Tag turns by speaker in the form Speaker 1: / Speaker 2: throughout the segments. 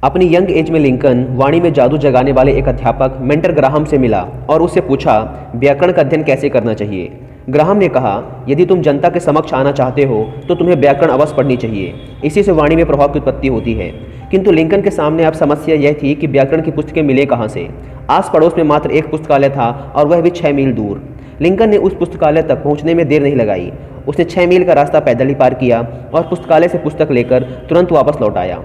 Speaker 1: अपनी young age में Lincoln वाणी में जादू जगाने वाले एक अध्यापक मेंटर ग्राहम से मिला और उससे पूछा व्याकरण का अध्ययन कैसे करना चाहिए। ग्राहम ने कहा, यदि तुम जनता के समक्ष आना चाहते हो तो तुम्हें व्याकरण अवश्य पढ़नी चाहिए, इसी से वाणी में प्रभाव की उत्पत्ति होती है। किंतु लिंकन के सामने अब समस्या यह थी कि व्याकरण की पुस्तकें मिले कहाँ से। आस पड़ोस में मात्र एक पुस्तकालय था और वह भी 6 मील दूर। लिंकन ने उस पुस्तकालय तक पहुंचने में देर नहीं लगाई। उसने 6 मील का रास्ता पैदल ही पार किया और पुस्तकालय से पुस्तक लेकर तुरंत वापस लौट आया।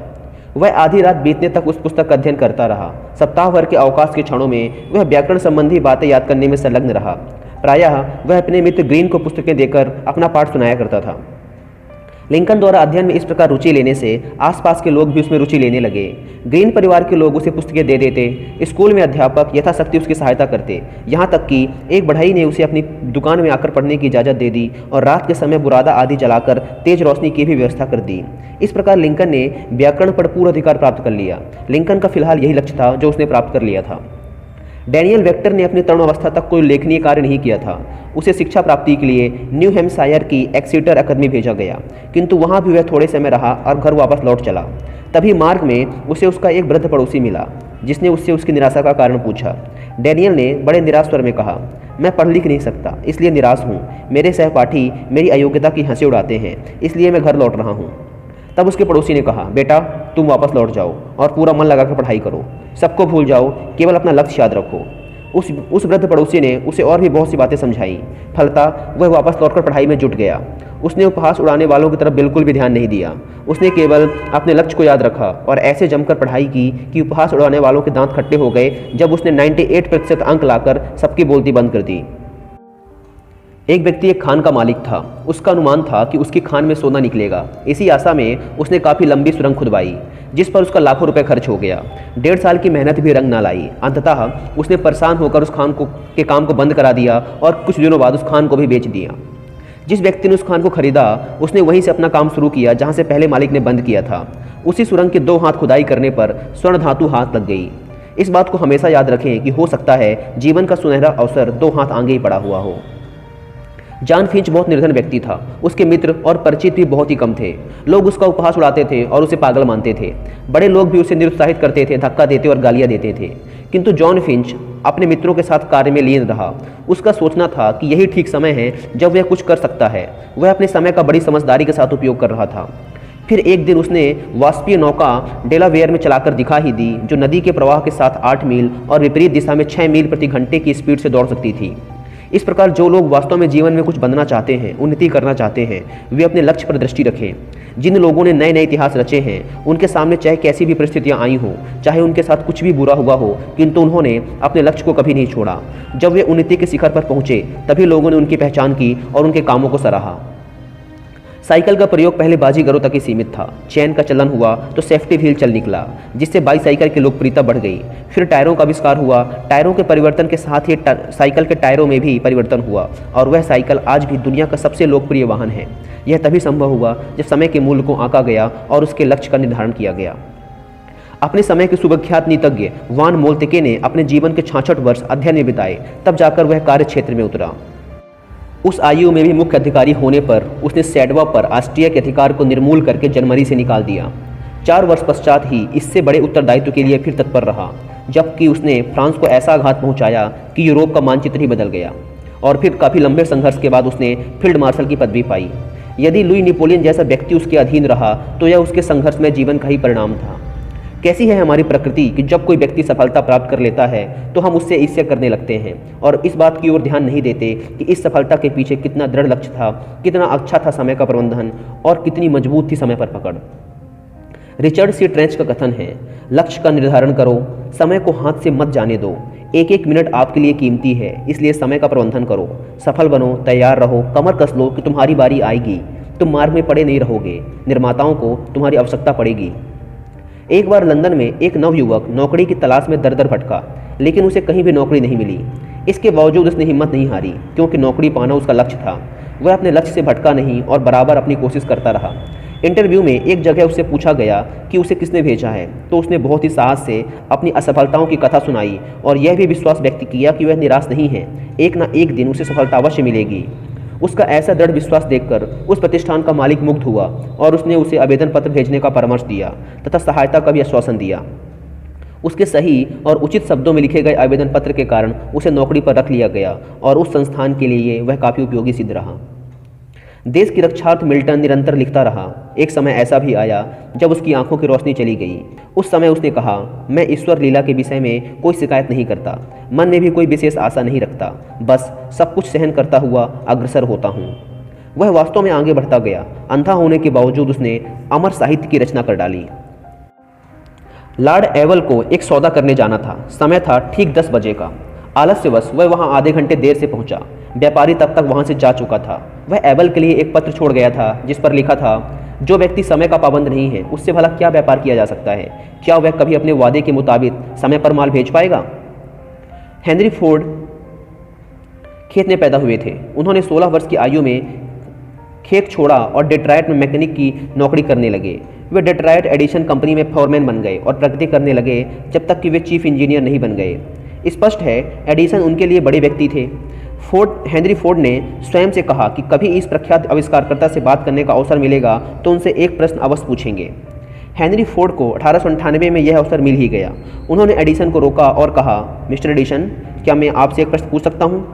Speaker 1: वह आधी रात बीतने तक उस पुस्तक का अध्ययन करता रहा। सप्ताह भर के अवकाश के क्षणों में वह व्याकरण संबंधी बातें याद करने में संलग्न रहा। प्रायः वह अपने मित्र ग्रीन को पुस्तकें देकर अपना पाठ सुनाया करता था। लिंकन द्वारा अध्ययन में इस प्रकार रुचि लेने से आसपास के लोग भी उसमें रुचि लेने लगे। ग्रीन परिवार के लोग उसे पुस्तकें दे देते। स्कूल में अध्यापक यथाशक्ति उसकी सहायता करते, यहाँ तक कि एक बढ़ई ने उसे अपनी दुकान में आकर पढ़ने की इजाज़त दे दी और रात के समय बुरादा आदि जलाकर तेज रोशनी की भी व्यवस्था कर दी। इस प्रकार लिंकन ने व्याकरण पर पूर्ण अधिकार प्राप्त कर लिया। लिंकन का फिलहाल यही लक्ष्य था जो उसने प्राप्त कर लिया था। डैनियल वेक्टर ने अपनी तरुणावस्था तक कोई उल्लेखनीय कार्य नहीं किया था। उसे शिक्षा प्राप्ति के लिए न्यू हैम्पशायर की एक्सीटर अकादमी भेजा गया, किंतु वहाँ भी वह थोड़े समय रहा और घर वापस लौट चला। तभी मार्ग में उसे उसका एक वृद्ध पड़ोसी मिला, जिसने उससे उसकी निराशा का कारण पूछा। डैनियल ने बड़े निराश स्वर में कहा, मैं पढ़ लिख नहीं सकता, इसलिए निराश हूँ। मेरे सहपाठी मेरी अयोग्यता की हंसी उड़ाते हैं, इसलिए मैं घर लौट रहा हूँ। तब उसके पड़ोसी ने कहा, बेटा तुम वापस लौट जाओ और पूरा मन लगाकर पढ़ाई करो, सबको भूल जाओ, केवल अपना लक्ष्य याद रखो। उस वृद्ध पड़ोसी ने उसे और भी बहुत सी बातें समझाई। फलतः वह वापस लौटकर पढ़ाई में जुट गया। उसने उपहास उड़ाने वालों की तरफ बिल्कुल भी ध्यान नहीं दिया। उसने केवल अपने लक्ष्य को याद रखा और ऐसे जमकर पढ़ाई की कि उपहास उड़ाने वालों के दांत खट्टे हो गए जब उसने 98% अंक लाकर सबकी बोलती बंद कर दी। एक व्यक्ति एक खान का मालिक था। उसका अनुमान था कि उसकी खान में सोना निकलेगा। इसी आशा में उसने काफ़ी लंबी सुरंग खुदवाई, जिस पर उसका लाखों रुपए खर्च हो गया। 1.5 साल की मेहनत भी रंग ना लाई। अंततः उसने परेशान होकर उस खान के काम को बंद करा दिया और कुछ दिनों बाद उस खान को भी बेच दिया। जिस व्यक्ति ने उस खान को खरीदा उसने वहीं से अपना काम शुरू किया जहाँ से पहले मालिक ने बंद किया था। उसी सुरंग के 2 हाथ खुदाई करने पर स्वर्ण धातु हाथ लग गई। इस बात को हमेशा याद रखें कि हो सकता है जीवन का सुनहरा अवसर 2 हाथ आगे ही पड़ा हुआ हो। जॉन फिंच बहुत निर्धन व्यक्ति था। उसके मित्र और परिचित भी बहुत ही कम थे। लोग उसका उपहास उड़ाते थे और उसे पागल मानते थे। बड़े लोग भी उसे निरुत्साहित करते थे, धक्का देते और गालियां देते थे। किंतु जॉन फिंच अपने मित्रों के साथ कार्य में लीन रहा। उसका सोचना था कि यही ठीक समय है जब वह कुछ कर सकता है। वह अपने समय का बड़ी समझदारी के साथ उपयोग कर रहा था। फिर एक दिन उसने वाष्पीय नौका डेलावेयर में चलाकर दिखा ही दी, जो नदी के प्रवाह के साथ 8 मील और विपरीत दिशा में 6 मील प्रति घंटे की स्पीड से दौड़ सकती थी। इस प्रकार जो लोग वास्तव में जीवन में कुछ बनना चाहते हैं, उन्नति करना चाहते हैं, वे अपने लक्ष्य पर दृष्टि रखें। जिन लोगों ने नए नए इतिहास रचे हैं, उनके सामने चाहे कैसी भी परिस्थितियां आई हों, चाहे उनके साथ कुछ भी बुरा हुआ हो, किंतु उन्होंने अपने लक्ष्य को कभी नहीं छोड़ा। जब वे उन्नति के शिखर पर पहुंचे, तभी लोगों ने उनकी पहचान की और उनके कामों को सराहा। साइकिल का प्रयोग पहले बाजीगरों तक ही सीमित था। चैन का चलन हुआ तो सेफ्टी व्हील चल निकला, जिससे बाईसाइकिल की लोकप्रियता बढ़ गई। फिर टायरों का आविष्कार हुआ। टायरों के परिवर्तन के साथ ही साइकिल के टायरों में भी परिवर्तन हुआ और वह साइकिल आज भी दुनिया का सबसे लोकप्रिय वाहन है। यह तभी संभव हुआ जब समय के मूल्य को आंका गया और उसके लक्ष्य का निर्धारण किया गया। अपने समय के सुविख्यात नीतिज्ञ वान मोल्तेके ने अपने जीवन के 66 वर्ष अध्ययन में बिताए, तब जाकर वह कार्य क्षेत्र में उतरा। उस आयु में भी मुख्य अधिकारी होने पर उसने सैडवा पर ऑस्ट्रिया के अधिकार को निर्मूल करके जनवरी से निकाल दिया। 4 वर्ष पश्चात ही इससे बड़े उत्तरदायित्व के लिए फिर तत्पर रहा, जबकि उसने फ्रांस को ऐसा आघात पहुंचाया कि यूरोप का मानचित्र ही बदल गया। और फिर काफ़ी लंबे संघर्ष के बाद उसने फील्ड मार्शल की पदवी पाई। यदि लुई नेपोलियन जैसा व्यक्ति उसके अधीन रहा तो यह उसके संघर्षमय जीवन का ही परिणाम था। कैसी है हमारी प्रकृति कि जब कोई व्यक्ति सफलता प्राप्त कर लेता है तो हम उससे ईर्ष्या करने लगते हैं और इस बात की ओर ध्यान नहीं देते कि इस सफलता के पीछे कितना दृढ़ लक्ष्य था, कितना अच्छा था समय का प्रबंधन और कितनी मजबूत थी समय पर पकड़। रिचर्ड सी ट्रेंच का कथन है, लक्ष्य का निर्धारण करो, समय को हाथ से मत जाने दो। एक एक मिनट आपके लिए कीमती है, इसलिए समय का प्रबंधन करो। सफल बनो, तैयार रहो, कमर कस लो कि तुम्हारी बारी आएगी। तुम मार्ग में पड़े नहीं रहोगे, निर्माताओं को तुम्हारी आवश्यकता पड़ेगी। एक बार लंदन में एक नवयुवक नौकरी की तलाश में दर दर भटका, लेकिन उसे कहीं भी नौकरी नहीं मिली। इसके बावजूद उसने हिम्मत नहीं हारी, क्योंकि नौकरी पाना उसका लक्ष्य था। वह अपने लक्ष्य से भटका नहीं और बराबर अपनी कोशिश करता रहा। इंटरव्यू में एक जगह उससे पूछा गया कि उसे किसने भेजा है, तो उसने बहुत ही साहस से अपनी असफलताओं की कथा सुनाई और यह भी विश्वास व्यक्त किया कि वह निराश नहीं है, एक ना एक दिन उसे सफलता अवश्य मिलेगी। उसका ऐसा दृढ़ विश्वास देखकर उस प्रतिष्ठान का मालिक मुग्ध हुआ और उसने उसे आवेदन पत्र भेजने का परामर्श दिया तथा सहायता का भी आश्वासन दिया। उसके सही और उचित शब्दों में लिखे गए आवेदन पत्र के कारण उसे नौकरी पर रख लिया गया और उस संस्थान के लिए वह काफ़ी उपयोगी सिद्ध रहा। देश की रक्षार्थ मिल्टन निरंतर लिखता रहा। एक समय ऐसा भी आया जब उसकी आंखों की रोशनी चली गई। उस समय उसने कहा, मैं ईश्वर लीला के विषय में कोई शिकायत नहीं करता, मन में भी कोई विशेष आशा नहीं रखता, बस सब कुछ सहन करता हुआ अग्रसर होता हूँ। वह वास्तव में आगे बढ़ता गया। अंधा होने के बावजूद उसने अमर साहित्य की रचना कर डाली। लॉर्ड एवल को एक सौदा करने जाना था। समय था ठीक 10 बजे का। आलस्यवश वह वहाँ आधे घंटे देर से पहुँचा। व्यापारी तब तक वहाँ से जा चुका था। वह एबल के लिए एक पत्र छोड़ गया था जिस पर लिखा था, जो व्यक्ति समय का पाबंद नहीं है उससे भला क्या व्यापार किया जा सकता है? क्या वह कभी अपने वादे के मुताबिक समय पर माल भेज पाएगा? हेनरी फोर्ड खेत में पैदा हुए थे। उन्होंने 16 वर्ष की आयु में खेत छोड़ा और डेट्रॉयट में मैकेनिक की नौकरी करने लगे। वे डेट्रॉयट एडिसन कंपनी में फोरमैन बन गए और प्रगति करने लगे जब तक कि वे चीफ इंजीनियर नहीं बन गए। स्पष्ट है, एडिसन उनके लिए बड़े व्यक्ति थे। हेनरी फोर्ड ने स्वयं से कहा कि कभी इस प्रख्यात आविष्कारकर्ता से बात करने का अवसर मिलेगा तो उनसे एक प्रश्न अवश्य पूछेंगे। हेनरी फोर्ड को 1898 में यह अवसर मिल ही गया। उन्होंने एडिसन को रोका और कहा, मिस्टर एडिसन, क्या मैं आपसे एक प्रश्न पूछ सकता हूँ?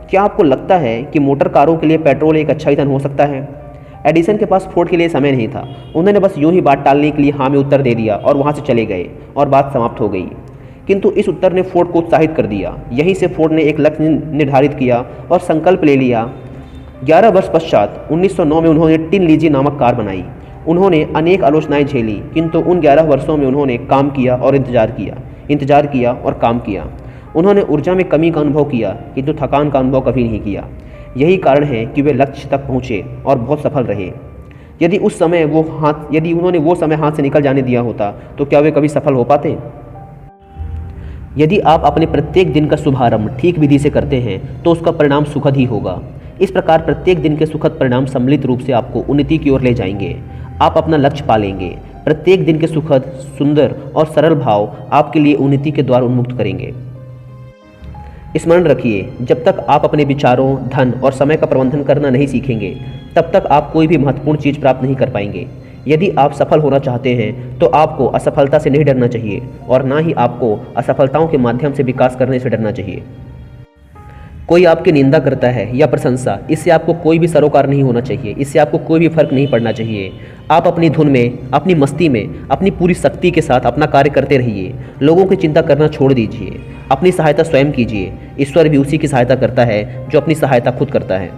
Speaker 1: क्या आपको लगता है कि मोटर कारों के लिए पेट्रोल एक अच्छा ईंधन हो सकता है? एडिसन के पास फोर्ड के लिए समय नहीं था। उन्होंने बस यूं ही बात टालने के लिए हाँ में उत्तर दे दिया और वहाँ से चले गए और बात समाप्त हो गई। किंतु इस उत्तर ने फोर्ड को उत्साहित कर दिया। यहीं से फोर्ड ने एक लक्ष्य निर्धारित किया और संकल्प ले लिया। 11 वर्ष पश्चात 1909 में उन्होंने टिन लीजी नामक कार बनाई। उन्होंने अनेक आलोचनाएं झेली, किंतु उन 11 वर्षों में उन्होंने काम किया और इंतजार किया और काम किया। उन्होंने ऊर्जा में कमी का अनुभव किया, किंतु थकान का अनुभव कभी नहीं किया। यही कारण है कि वे लक्ष्य तक पहुँचे और बहुत सफल रहे। यदि उन्होंने वो समय हाथ से निकल जाने दिया होता तो क्या वे कभी सफल हो पाते? यदि आप अपने प्रत्येक दिन का शुभारंभ ठीक विधि से करते हैं तो उसका परिणाम सुखद ही होगा। इस प्रकार प्रत्येक दिन के सुखद परिणाम सम्मिलित रूप से आपको उन्नति की ओर ले जाएंगे। आप अपना लक्ष्य पा लेंगे। प्रत्येक दिन के सुखद, सुंदर और सरल भाव आपके लिए उन्नति के द्वार उन्मुक्त करेंगे। स्मरण रखिए, जब तक आप अपने विचारों, धन और समय का प्रबंधन करना नहीं सीखेंगे तब तक आप कोई भी महत्वपूर्ण चीज़ प्राप्त नहीं कर पाएंगे। यदि आप सफल होना चाहते हैं तो आपको असफलता से नहीं डरना चाहिए और ना ही आपको असफलताओं के माध्यम से विकास करने से डरना चाहिए। कोई आपकी निंदा करता है या प्रशंसा, इससे आपको कोई भी सरोकार नहीं होना चाहिए। इससे आपको कोई भी फर्क नहीं पड़ना चाहिए। आप अपनी धुन में, अपनी मस्ती में, अपनी पूरी शक्ति के साथ अपना कार्य करते रहिए। लोगों की चिंता करना छोड़ दीजिए। अपनी सहायता स्वयं कीजिए। ईश्वर भी उसी की सहायता करता है जो अपनी सहायता खुद करता है।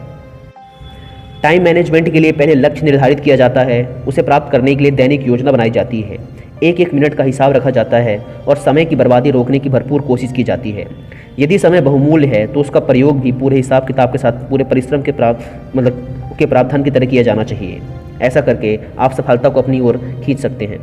Speaker 1: टाइम मैनेजमेंट के लिए पहले लक्ष्य निर्धारित किया जाता है। उसे प्राप्त करने के लिए दैनिक योजना बनाई जाती है। एक एक मिनट का हिसाब रखा जाता है और समय की बर्बादी रोकने की भरपूर कोशिश की जाती है। यदि समय बहुमूल्य है तो उसका प्रयोग भी पूरे हिसाब किताब के साथ पूरे परिश्रम के प्रावधान की तरह किया जाना चाहिए। ऐसा करके आप सफलता को अपनी ओर खींच सकते हैं।